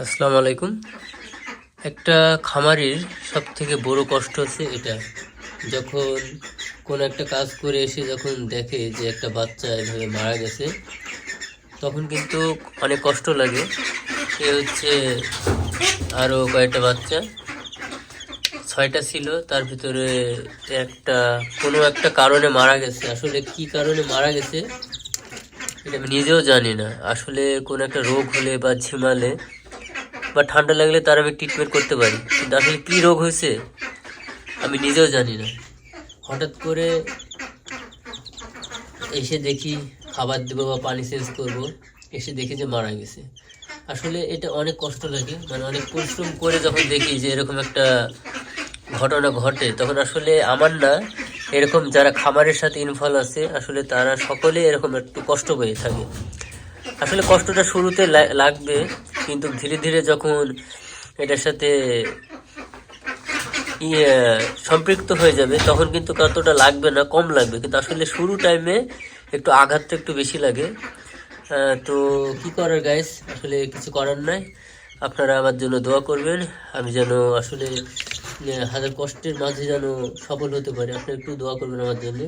আসসালামু আলাইকুম। একটা খামারির সব থেকে বড় কষ্ট হচ্ছে এটা, যখন কোন একটা কাজ করে এসে যখন দেখে যে একটা বাচ্চা এভাবে মারা গেছে, তখন কিন্তু অনেক কষ্ট লাগে। এ হচ্ছে আরও কয়েকটা বাচ্চা, 6টা ছিল, তার ভিতরে কোনো একটা কারণে মারা গেছে। আসলে কি কারণে মারা গেছে এটা আমি নিজেও জানি না। আসলে কোনো একটা রোগ হলে বা ঝিমালে বা ঠান্ডা লাগলে তার আমি ট্রিটমেন্ট করতে পারি, কিন্তু আসলে কী রোগ হয়েছে আমি নিজেও জানি না। হঠাৎ করে এসে দেখি খাবার দেবো বা পানি চেঞ্জ করব, এসে দেখি যে মারা গেছে। আসলে এটা অনেক কষ্ট লাগে, মানে অনেক পরিশ্রম করে যখন দেখি যে এরকম একটা ঘটনা ঘটে, তখন আসলে আমার না, এরকম যারা খামারের সাথে ইনভলভ আছে আসলে তারা সকলে এরকম একটু কষ্ট পেয়ে থাকে। আসলে কষ্টটা শুরুতে লাগবে, কিন্তু ধীরে ধীরে যখন এটার সাথে সম্পৃক্ত হয়ে যাবে তখন কিন্তু কতটা লাগবে না, কম লাগবে। কিন্তু আসলে শুরু টাইমে একটু আঘাতটা একটু বেশি লাগে। তো কি করার গাইস, আসলে কিছু করার নাই। আপনারা আমার জন্য দোয়া করবেন, আমি যেন আসলে হাজার কষ্টের মাঝে যেন সফল হতে পারি। আপনারা একটু দোয়া করবেন আমার জন্য।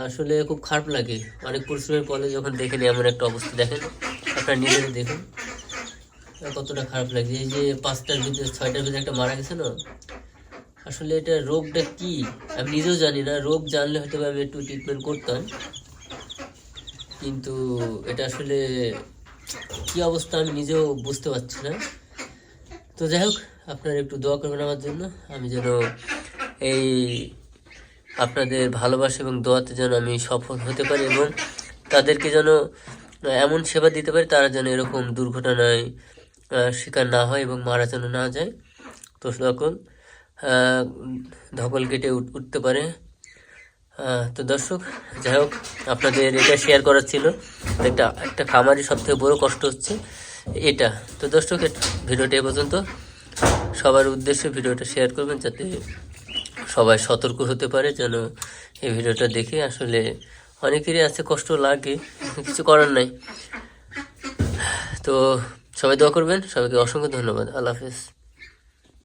আসলে খুব খারাপ লাগে, অনেক পরিশ্রমের পরে যখন দেখেন এমন একটা অবস্থা। দেখেন, আপনারা নিজেরা দেখুন কতটা খারাপ লাগে। এই যে 5টার ভিতরে 6টার ভিতরে একটা মারা গেছে না, আসলে এটা রোগটা কি আমি নিজেও জানি না। রোগ জানলে হয়তো আমি একটু ট্রিটমেন্ট করতাম, কিন্তু এটা আসলে কি অবস্থা আমি নিজেও বুঝতে পারছি না। তো যাই হোক, আপনারা একটু দোয়া করবেন আমার জন্য, আমি যেন এই আপনাদের ভালোবাসা এবং দোয়াতে যেন আমি সফল হতে পারি, এবং তাদেরকে যেন এমন সেবা দিতে পারি তারা যেন এরকম দুর্ঘটনায় শিকার না হয় এবং মারা যেন না যায়। তো সকল ধকল কেটে উঠতে পারে। তো দর্শক, যাই হোক, আপনাদের এটা শেয়ার করার ছিল। একটা খামারি সব থেকে বড়ো কষ্ট হচ্ছে এটা। তো দর্শক, ভিডিওটা এ পর্যন্ত। সবার উদ্দেশ্যে ভিডিওটা শেয়ার করবেন যাতে সবাই সতর্ক হতে পারে, যেন এই ভিডিওটা দেখে। আসলে অনেকেরই আছে, কষ্ট লাগে, কিছু করার নাই। তো সবাই দোয়া করবেন। সবাইকে অসংখ্য ধন্যবাদ। আল্লাহ হাফেজ।